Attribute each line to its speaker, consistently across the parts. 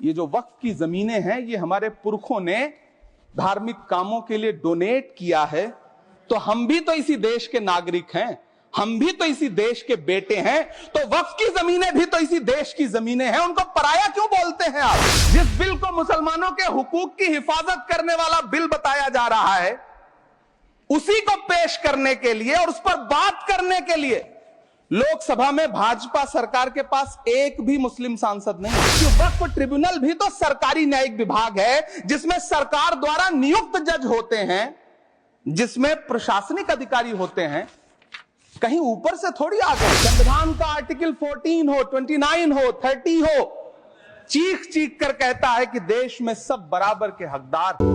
Speaker 1: ये जो वक्फ की जमीनें हैं, ये हमारे पुरखों ने धार्मिक कामों के लिए डोनेट किया है, तो हम भी तो इसी देश के नागरिक हैं, हम भी तो इसी देश के बेटे हैं, तो वक्फ की जमीनें भी तो इसी देश की जमीनें हैं, उनको पराया क्यों बोलते हैं आप? जिस बिल को मुसलमानों के हुकूक की हिफाजत करने वाला बिल बताया जा रहा है, उसी को पेश करने के लिए और उस पर बात करने के लिए लोकसभा में भाजपा सरकार के पास एक भी मुस्लिम सांसद नहीं है। वक्फ ट्रिब्यूनल भी तो सरकारी न्यायिक विभाग है, जिसमें सरकार द्वारा नियुक्त जज होते हैं, जिसमें प्रशासनिक अधिकारी होते हैं, कहीं ऊपर से थोड़ी आ गए। संविधान का आर्टिकल 14 हो, 29 हो, 30 हो, चीख चीख कर कहता है कि देश में सब बराबर के हकदार।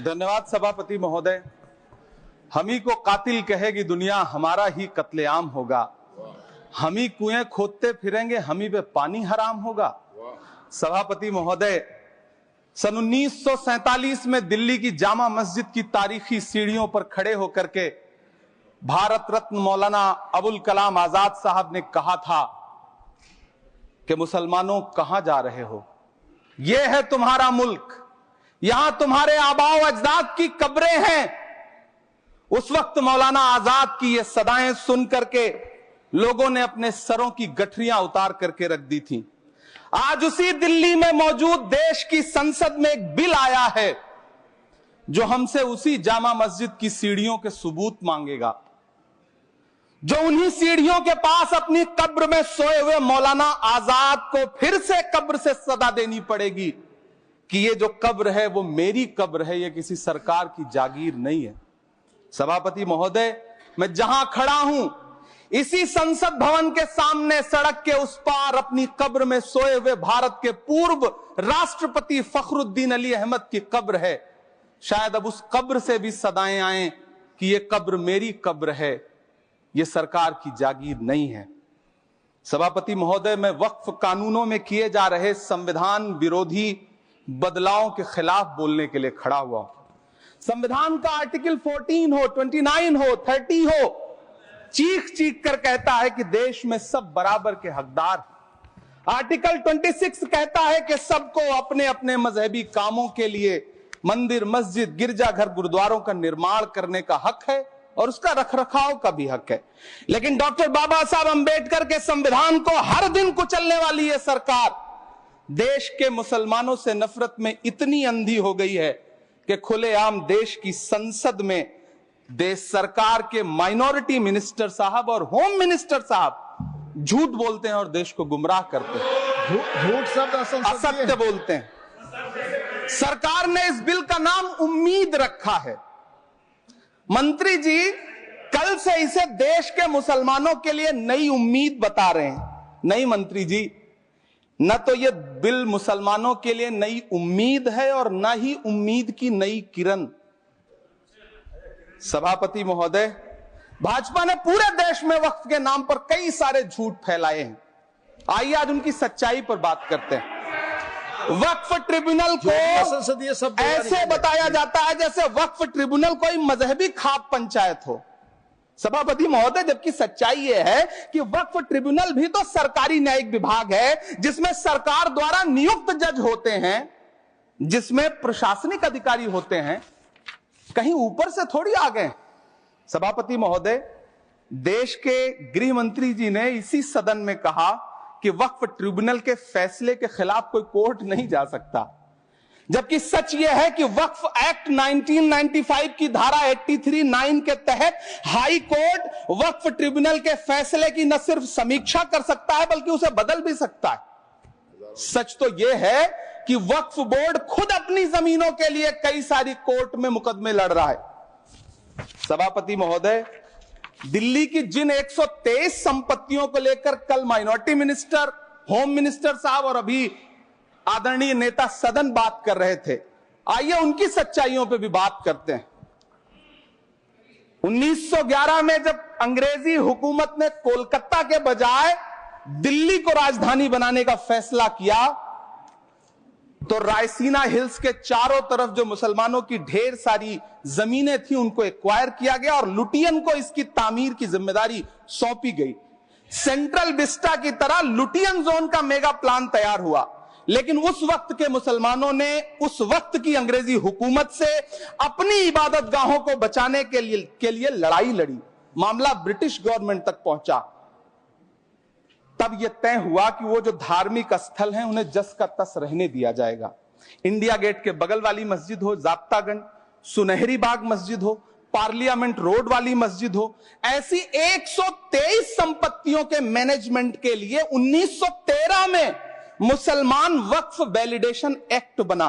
Speaker 1: धन्यवाद सभापति महोदय। हम ही को कातिल कहेगी दुनिया, हमारा ही कत्लेआम होगा। हम ही कुएं खोदते फिरेंगे, हम ही पे पानी हराम होगा। सभापति महोदय, सन 1947 में दिल्ली की जामा मस्जिद की तारीखी सीढ़ियों पर खड़े होकर के भारत रत्न मौलाना अबुल कलाम आजाद साहब ने कहा था कि मुसलमानों कहां जा रहे हो, यह है तुम्हारा मुल्क, यहां तुम्हारे आबाओ अजदाद की कब्रें हैं। उस वक्त मौलाना आजाद की ये सदाएं सुन करके लोगों ने अपने सरों की गठरियां उतार करके रख दी थी। आज उसी दिल्ली में मौजूद देश की संसद में एक बिल आया है जो हमसे उसी जामा मस्जिद की सीढ़ियों के सबूत मांगेगा, जो उन्हीं सीढ़ियों के पास अपनी कब्र में सोए हुए मौलाना आजाद को फिर से कब्र से सदा देनी पड़ेगी कि ये जो कब्र है वो मेरी कब्र है, ये किसी सरकार की जागीर नहीं है। सभापति महोदय, मैं जहां खड़ा हूं, इसी संसद भवन के सामने सड़क के उस पार अपनी कब्र में सोए हुए भारत के पूर्व राष्ट्रपति फखरुद्दीन अली अहमद की कब्र है। शायद अब उस कब्र से भी सदाएं आए कि ये कब्र मेरी कब्र है, ये सरकार की जागीर नहीं है। सभापति महोदय, मैं वक्फ कानूनों में किए जा रहे संविधान विरोधी बदलावों के खिलाफ बोलने के लिए खड़ा हुआ हूं। संविधान का आर्टिकल 14 हो, 29 हो, 30 हो, चीख चीख कर कहता है कि देश में सब बराबर के हकदार। आर्टिकल 26 कहता है कि सबको अपने अपने मजहबी कामों के लिए मंदिर, मस्जिद, गिरजाघर, गुरुद्वारों का निर्माण करने का हक है और उसका रखरखाव का भी हक है। लेकिन डॉक्टर बाबा साहब अंबेडकर के संविधान को हर दिन कुचलने वाली यह सरकार देश के मुसलमानों से नफरत में इतनी अंधी हो गई है कि खुलेआम देश की संसद में देश सरकार के माइनॉरिटी मिनिस्टर साहब और होम मिनिस्टर साहब झूठ बोलते हैं और देश को गुमराह करते हैं।
Speaker 2: झूठ शब्द
Speaker 1: असत्य बोलते हैं। सरकार ने इस बिल का नाम उम्मीद रखा है। मंत्री जी कल से इसे देश के मुसलमानों के लिए नई उम्मीद बता रहे हैं। नहीं मंत्री जी, न तो यह बिल मुसलमानों के लिए नई उम्मीद है और न ही उम्मीद की नई किरण। सभापति महोदय, भाजपा ने पूरे देश में वक्फ के नाम पर कई सारे झूठ फैलाए हैं। आइए आज उनकी सच्चाई पर बात करते हैं। वक्फ ट्रिब्यूनल को ऐसे बताया जाता है जैसे वक्फ ट्रिब्यूनल कोई मजहबी खाप पंचायत हो। सभापति महोदय, जबकि सच्चाई यह है कि वक्फ ट्रिब्यूनल भी तो सरकारी न्यायिक विभाग है, जिसमें सरकार द्वारा नियुक्त जज होते हैं, जिसमें प्रशासनिक अधिकारी होते हैं, कहीं ऊपर से थोड़ी आ गए। सभापति महोदय, देश के गृह मंत्री जी ने इसी सदन में कहा कि वक्फ ट्रिब्यूनल के फैसले के खिलाफ कोई कोर्ट नहीं जा सकता, जबकि सच यह है कि वक्फ एक्ट 1995 की धारा 83(9) के तहत हाई कोर्ट वक्फ ट्रिब्यूनल के फैसले की न सिर्फ समीक्षा कर सकता है बल्कि उसे बदल भी सकता है। सच तो यह है कि वक्फ बोर्ड खुद अपनी जमीनों के लिए कई सारी कोर्ट में मुकदमे लड़ रहा है। सभापति महोदय, दिल्ली की जिन 123 संपत्तियों को लेकर कल माइनॉरिटी मिनिस्टर, होम मिनिस्टर साहब और अभी आदरणीय नेता सदन बात कर रहे थे, आइए उनकी सच्चाइयों पे भी बात करते हैं। 1911 में जब अंग्रेजी हुकूमत ने कोलकाता के बजाय दिल्ली को राजधानी बनाने का फैसला किया, तो रायसीना हिल्स के चारों तरफ जो मुसलमानों की ढेर सारी जमीनें थी उनको एक्वायर किया गया और लुटियन को इसकी तामीर की जिम्मेदारी सौंपी गई। सेंट्रल विस्टा की तरह लुटियन जोन का मेगा प्लान तैयार हुआ, लेकिन उस वक्त के मुसलमानों ने उस वक्त की अंग्रेजी हुकूमत से अपनी इबादत गाहों को बचाने के लिए लड़ाई लड़ी। मामला ब्रिटिश गवर्नमेंट तक पहुंचा। तब यह तय हुआ कि वो जो धार्मिक स्थल हैं उन्हें जस का तस रहने दिया जाएगा। इंडिया गेट के बगल वाली मस्जिद हो, जाब्तागंज, सुनहरी बाग मस्जिद हो, पार्लियामेंट रोड वाली मस्जिद हो, ऐसी 123 संपत्तियों के मैनेजमेंट के लिए 1913 में मुसलमान वक्फ वैलिडेशन एक्ट बना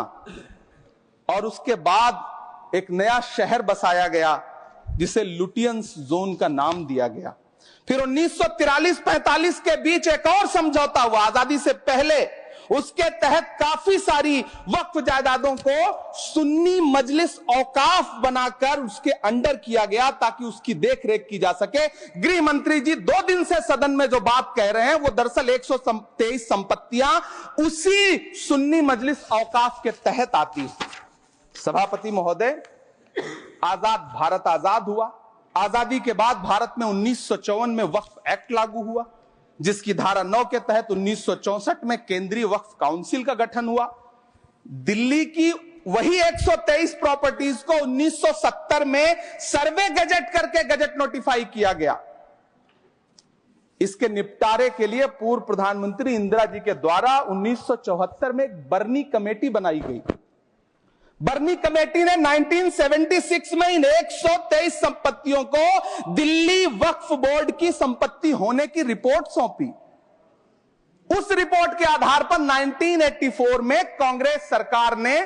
Speaker 1: और उसके बाद एक नया शहर बसाया गया जिसे लुटियंस जोन का नाम दिया गया। फिर 1943-45 के बीच एक और समझौता हुआ आजादी से पहले, उसके तहत काफी सारी वक्फ जायदादों को सुन्नी मजलिस औकाफ बनाकर उसके अंडर किया गया ताकि उसकी देखरेख की जा सके। गृह मंत्री जी 2 दिन से सदन में जो बात कह रहे हैं वो दरअसल 123 संपत्तियां उसी सुन्नी मजलिस औकाफ के तहत आती है। सभापति महोदय, आजाद भारत आजाद हुआ। आजादी के बाद भारत में 1954 में वक्फ एक्ट लागू हुआ, जिसकी धारा 9 के तहत 1964 में केंद्रीय वक्फ काउंसिल का गठन हुआ। दिल्ली की वही 123 प्रॉपर्टीज को 1970 में सर्वे गजट करके गजट नोटिफाई किया गया। इसके निपटारे के लिए पूर्व प्रधानमंत्री इंदिरा जी के द्वारा 1974 में एक बर्नी कमेटी बनाई गई। बर्नी कमेटी ने 1976 में इन 123 संपत्तियों को दिल्ली वक्फ बोर्ड की संपत्ति होने की रिपोर्ट सौंपी। उस रिपोर्ट के आधार पर 1984 में कांग्रेस सरकार ने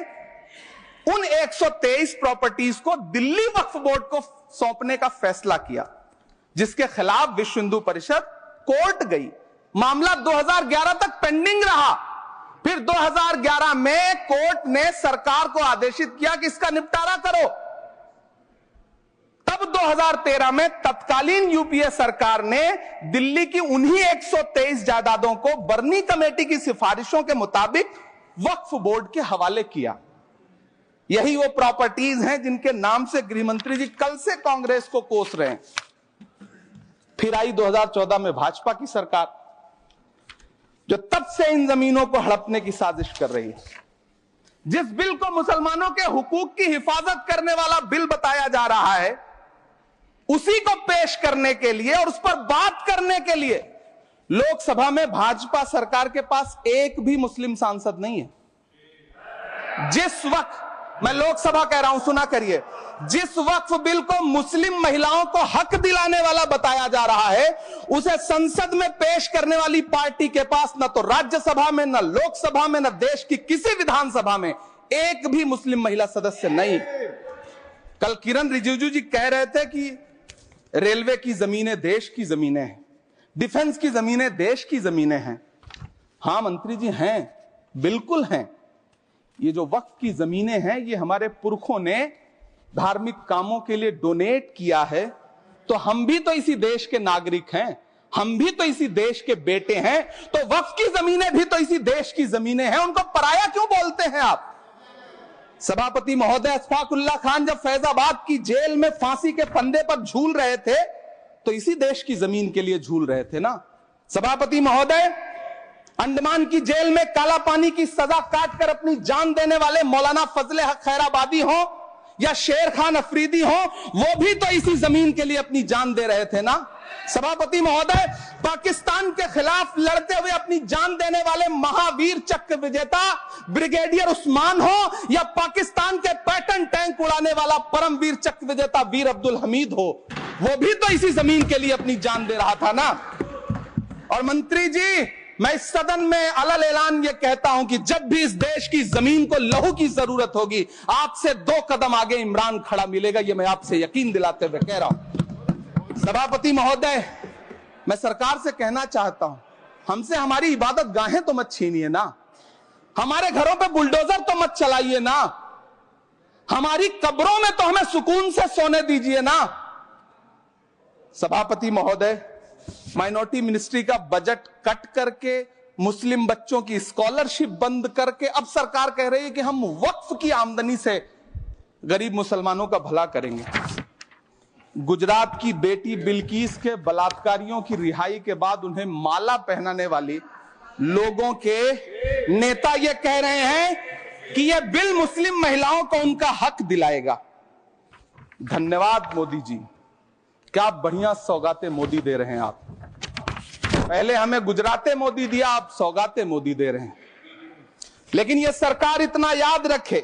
Speaker 1: उन 123 प्रॉपर्टीज को दिल्ली वक्फ बोर्ड को सौंपने का फैसला किया, जिसके खिलाफ विश्व हिंदू परिषद कोर्ट गई। मामला 2011 तक पेंडिंग रहा। फिर 2011 में कोर्ट ने सरकार को आदेशित किया कि इसका निपटारा करो। तब 2013 में तत्कालीन यूपीए सरकार ने दिल्ली की उन्हीं 123 जायदादों को बर्नी कमेटी की सिफारिशों के मुताबिक वक्फ बोर्ड के हवाले किया। यही वो प्रॉपर्टीज हैं जिनके नाम से गृह मंत्री जी कल से कांग्रेस को कोस रहे हैं। फिर आई 2014 में भाजपा की सरकार, जो तब से इन जमीनों को हड़पने की साजिश कर रही है। जिस बिल को मुसलमानों के हुकूक की हिफाजत करने वाला बिल बताया जा रहा है, उसी को पेश करने के लिए और उस पर बात करने के लिए लोकसभा में भाजपा सरकार के पास एक भी मुस्लिम सांसद नहीं है। जिस वक्त, मैं लोकसभा कह रहा हूं, सुना करिए, जिस वक्फ बिल को मुस्लिम महिलाओं को हक दिलाने वाला बताया जा रहा है, उसे संसद में पेश करने वाली पार्टी के पास न तो राज्यसभा में, न लोकसभा में, न देश की किसी विधानसभा में एक भी मुस्लिम महिला सदस्य नहीं। कल किरण रिजिजू जी कह रहे थे कि रेलवे की जमीनें देश की जमीनें हैं, डिफेंस की जमीनें देश की जमीनें हैं। हां मंत्री जी, हैं, बिल्कुल हैं। ये जो वक्फ की जमीनें हैं, ये हमारे पुरखों ने धार्मिक कामों के लिए डोनेट किया है। तो हम भी तो इसी देश के नागरिक हैं, हम भी तो इसी देश के बेटे हैं। तो वक्फ की जमीनें भी तो इसी देश की जमीनें हैं, उनको पराया क्यों बोलते हैं आप? सभापति महोदय, अशफाकुल्लाह खान जब फैजाबाद की जेल में फांसी के फंदे पर झूल रहे थे तो इसी देश की जमीन के लिए झूल रहे थे ना। सभापति महोदय, अंडमान की जेल में काला पानी की सजा काटकर अपनी जान देने वाले मौलाना फजले हक खैराबादी हो या शेर खान अफरीदी हो, वो भी तो इसी जमीन के लिए अपनी जान दे रहे थे ना। सभापति महोदय, पाकिस्तान के खिलाफ लड़ते हुए अपनी जान देने वाले महावीर चक्र विजेता ब्रिगेडियर उस्मान हो या पाकिस्तान के पैटर्न टैंक उड़ाने वाला परमवीर चक्र विजेता वीर अब्दुल हमीद हो, वो भी तो इसी जमीन के लिए अपनी जान दे रहा था ना। और मंत्री जी, मैं इस सदन में अलल ऐलान ये कहता हूं कि जब भी इस देश की जमीन को लहू की जरूरत होगी, आपसे 2 कदम आगे इमरान खड़ा मिलेगा। ये मैं आपसे यकीन दिलाते हुए कह रहा हूं। सभापति महोदय, मैं सरकार से कहना चाहता हूं, हमसे हमारी इबादत गाहें तो मत छीनिए ना, हमारे घरों पे बुलडोजर तो मत चलाइए ना, हमारी कब्रों में तो हमें सुकून से सोने दीजिए ना। सभापति महोदय, माइनॉरिटी मिनिस्ट्री का बजट कट करके मुस्लिम बच्चों की स्कॉलरशिप बंद करके अब सरकार कह रही है कि हम वक्फ की आमदनी से गरीब मुसलमानों का भला करेंगे। गुजरात की बेटी बिल्किस के बलात्कारियों की रिहाई के बाद उन्हें माला पहनाने वाली लोगों के नेता ये कह रहे हैं कि यह बिल मुस्लिम महिलाओं को उनका हक दिलाएगा। धन्यवाद मोदी जी, क्या बढ़िया सौगातें मोदी दे रहे हैं आप। पहले हमें गुजराते मोदी दिया, आप सौगाते मोदी दे रहे हैं। लेकिन यह सरकार इतना याद रखे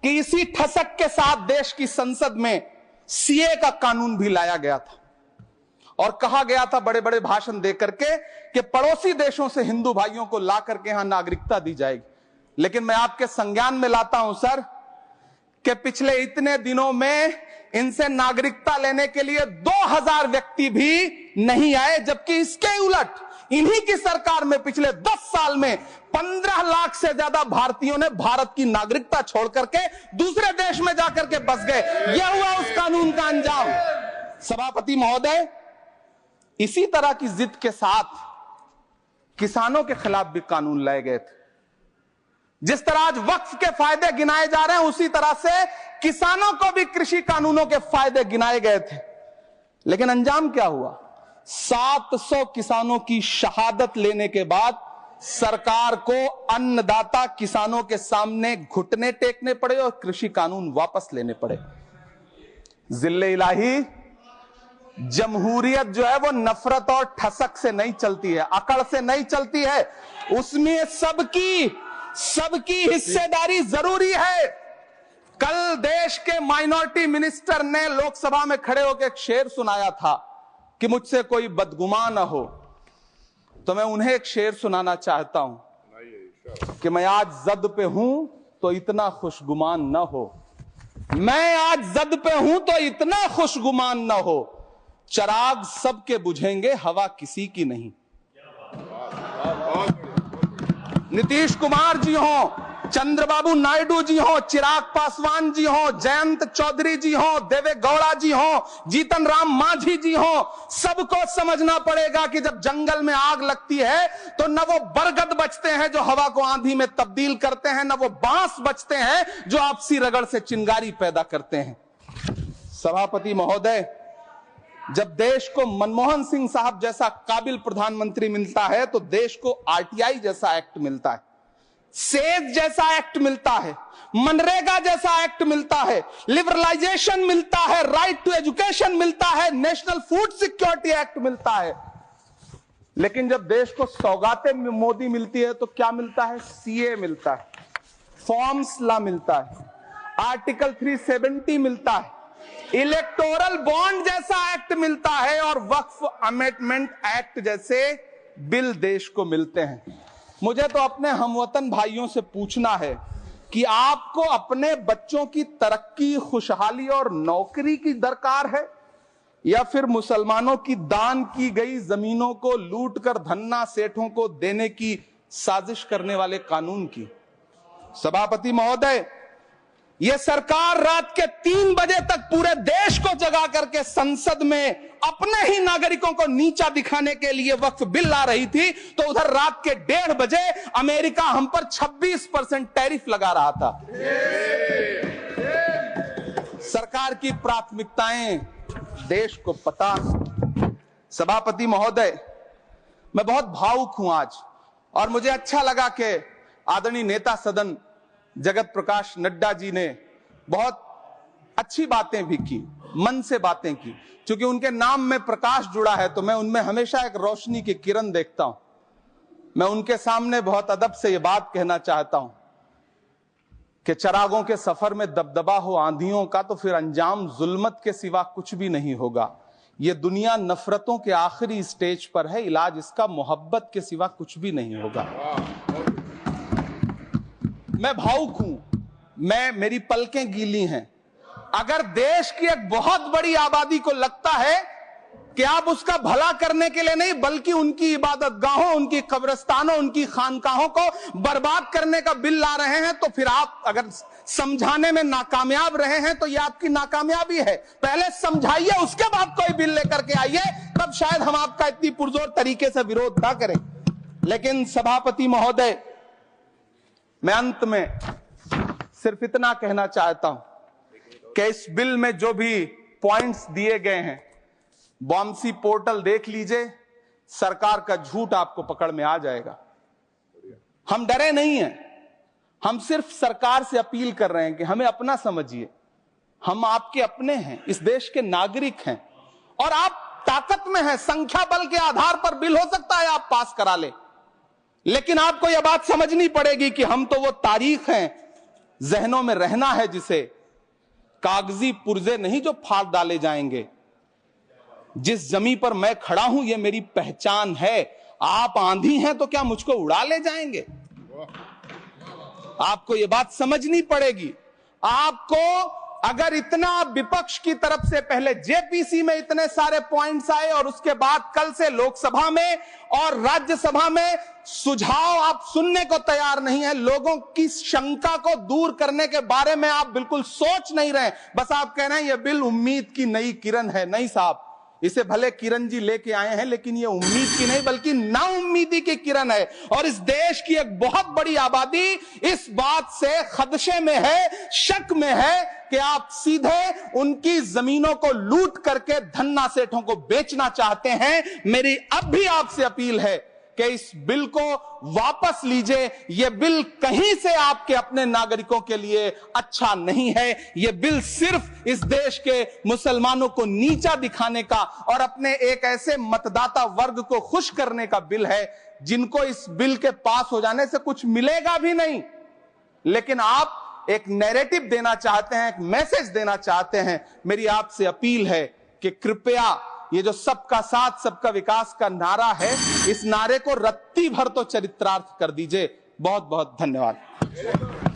Speaker 1: कि इसी ठसक के साथ देश की संसद में सीए का कानून भी लाया गया था और कहा गया था बड़े बड़े भाषण देकर के कि पड़ोसी देशों से हिंदू भाइयों को ला करके यहां नागरिकता दी जाएगी। लेकिन मैं आपके संज्ञान में लाता हूं सर कि पिछले इतने दिनों में इनसे नागरिकता लेने के लिए 2000 व्यक्ति भी नहीं आए, जबकि इसके उलट इन्हीं की सरकार में पिछले 10 साल में 15 लाख से ज्यादा भारतीयों ने भारत की नागरिकता छोड़ करके दूसरे देश में जाकर के बस गए। यह हुआ उस कानून का अंजाम। सभापति महोदय, इसी तरह की जिद के साथ किसानों के खिलाफ भी कानून लाए गए थे। जिस तरह आज वक्फ के फायदे गिनाए जा रहे हैं, उसी तरह से किसानों को भी कृषि कानूनों के फायदे गिनाए गए थे। लेकिन अंजाम क्या हुआ? 700 किसानों की शहादत लेने के बाद सरकार को अन्नदाता किसानों के सामने घुटने टेकने पड़े और कृषि कानून वापस लेने पड़े। जिल्ले इलाही, जमहूरियत जो है वो नफरत और ठसक से नहीं चलती है, अकड़ से नहीं चलती है। उसमें सबकी हिस्सेदारी जरूरी है। कल देश के माइनॉरिटी मिनिस्टर ने लोकसभा में खड़े होकर एक शेर सुनाया था कि मुझसे कोई बदगुमान न हो, तो मैं उन्हें एक शेर सुनाना चाहता हूं कि मैं आज जद पे हूं तो इतना खुशगुमान न हो, मैं आज जद पे हूं तो इतना खुशगुमान न हो, चराग सबके बुझेंगे हवा किसी की नहीं। नीतीश कुमार जी हो, चंद्रबाबू नायडू जी हो, चिराग पासवान जी हो, जयंत चौधरी जी हो, देवे गौड़ा जी हो, जीतन राम मांझी जी हो, सबको समझना पड़ेगा कि जब जंगल में आग लगती है तो न वो बरगद बचते हैं जो हवा को आंधी में तब्दील करते हैं, न वो बांस बचते हैं जो आपसी रगड़ से चिंगारी पैदा करते हैं। सभापति महोदय, जब देश को मनमोहन सिंह साहब जैसा काबिल प्रधानमंत्री मिलता है तो देश को आरटीआई जैसा एक्ट मिलता है, सेज जैसा एक्ट मिलता है, मनरेगा जैसा एक्ट मिलता है, लिबरलाइजेशन मिलता है, राइट टू एजुकेशन मिलता है, नेशनल फूड सिक्योरिटी एक्ट मिलता है। लेकिन जब देश को सौगातें मोदी मिलती है तो क्या मिलता है? सीए मिलता है, फॉर्म्स लॉ मिलता है, आर्टिकल 370 मिलता है, इलेक्टोरल बॉन्ड जैसा एक्ट मिलता है और वक्फ अमेंडमेंट एक्ट जैसे बिल देश को मिलते हैं। मुझे तो अपने हमवतन भाइयों से पूछना है कि आपको अपने बच्चों की तरक्की, खुशहाली और नौकरी की दरकार है या फिर मुसलमानों की दान की गई जमीनों को लूटकर धन्ना सेठों को देने की साजिश करने वाले कानून की? सभापति महोदय, यह सरकार रात के 3 बजे तक पूरे देश को जगा करके संसद में अपने ही नागरिकों को नीचा दिखाने के लिए वक्फ बिल ला रही थी, तो उधर रात के 1:30 बजे अमेरिका हम पर 26% टैरिफ लगा रहा था। सरकार की प्राथमिकताएं देश को पता। सभापति महोदय, मैं बहुत भावुक हूं आज, और मुझे अच्छा लगा कि आदरणीय नेता सदन जगत प्रकाश नड्डा जी ने बहुत अच्छी बातें भी की, मन से बातें की। क्योंकि उनके नाम में प्रकाश जुड़ा है तो मैं उनमें हमेशा एक रोशनी की किरण देखता हूं। मैं उनके सामने बहुत अदब से यह बात कहना चाहता हूं कि चिरागों के सफर में दबदबा हो आंधियों का तो फिर अंजाम जुल्मत के सिवा कुछ भी नहीं होगा। यह दुनिया नफरतों के आखिरी स्टेज पर है, इलाज इसका मोहब्बत के सिवा कुछ भी नहीं होगा। मैं भावुक हूं, मेरी पलकें गीली हैं। अगर देश की एक बहुत बड़ी आबादी को लगता है कि आप उसका भला करने के लिए नहीं बल्कि उनकी इबादतगाहों, उनकी कब्रिस्तानों, उनकी खानकाहों को बर्बाद करने का बिल ला रहे हैं, तो फिर आप अगर समझाने में नाकामयाब रहे हैं तो यह आपकी नाकामयाबी है। पहले समझाइए, उसके बाद कोई बिल लेकर के आइए, तब शायद हम आपका इतनी पुरजोर तरीके से विरोध ना करें। लेकिन सभापति महोदय, मैं अंत में सिर्फ इतना कहना चाहता हूं कि इस बिल में जो भी पॉइंट्स दिए गए हैं, बॉम्सी पोर्टल देख लीजिए, सरकार का झूठ आपको पकड़ में आ जाएगा। हम डरे नहीं हैं, हम सिर्फ सरकार से अपील कर रहे हैं कि हमें अपना समझिए, हम आपके अपने हैं, इस देश के नागरिक हैं और आप ताकत में हैं। संख्या बल के आधार पर बिल हो सकता है आप पास करा ले, लेकिन आपको यह बात समझनी पड़ेगी कि हम तो वो तारीख हैं, जहनों में रहना है जिसे, कागजी पुर्जे नहीं जो फाड़ डाले जाएंगे। जिस जमीन पर मैं खड़ा हूं ये मेरी पहचान है। आप आंधी हैं तो क्या मुझको उड़ा ले जाएंगे? आपको यह बात समझनी पड़ेगी। आपको अगर इतना विपक्ष की तरफ से पहले जेपीसी में इतने सारे पॉइंट्स आए और उसके बाद कल से लोकसभा में और राज्यसभा में सुझाव आप सुनने को तैयार नहीं है, लोगों की शंका को दूर करने के बारे में आप बिल्कुल सोच नहीं रहे, बस आप कह रहे हैं यह बिल उम्मीद की नई किरण है। नहीं साहब, इसे भले किरण जी लेके आए हैं, लेकिन ये उम्मीद की नहीं बल्कि नाउम्मीदी की किरण है। और इस देश की एक बहुत बड़ी आबादी इस बात से खदशे में है, शक में है कि आप सीधे उनकी जमीनों को लूट करके धन्ना सेठों को बेचना चाहते हैं। मेरी अब भी आपसे अपील है कि इस बिल को वापस लीजिए। यह बिल कहीं से आपके अपने नागरिकों के लिए अच्छा नहीं है। यह बिल सिर्फ इस देश के मुसलमानों को नीचा दिखाने का और अपने एक ऐसे मतदाता वर्ग को खुश करने का बिल है जिनको इस बिल के पास हो जाने से कुछ मिलेगा भी नहीं। लेकिन आप एक नैरेटिव देना चाहते हैं, एक मैसेज देना चाहते हैं। मेरी आपसे अपील है कि कृपया ये जो सबका साथ सबका विकास का नारा है, इस नारे को रत्ती भर तो चरित्रार्थ कर दीजिए। बहुत बहुत धन्यवाद।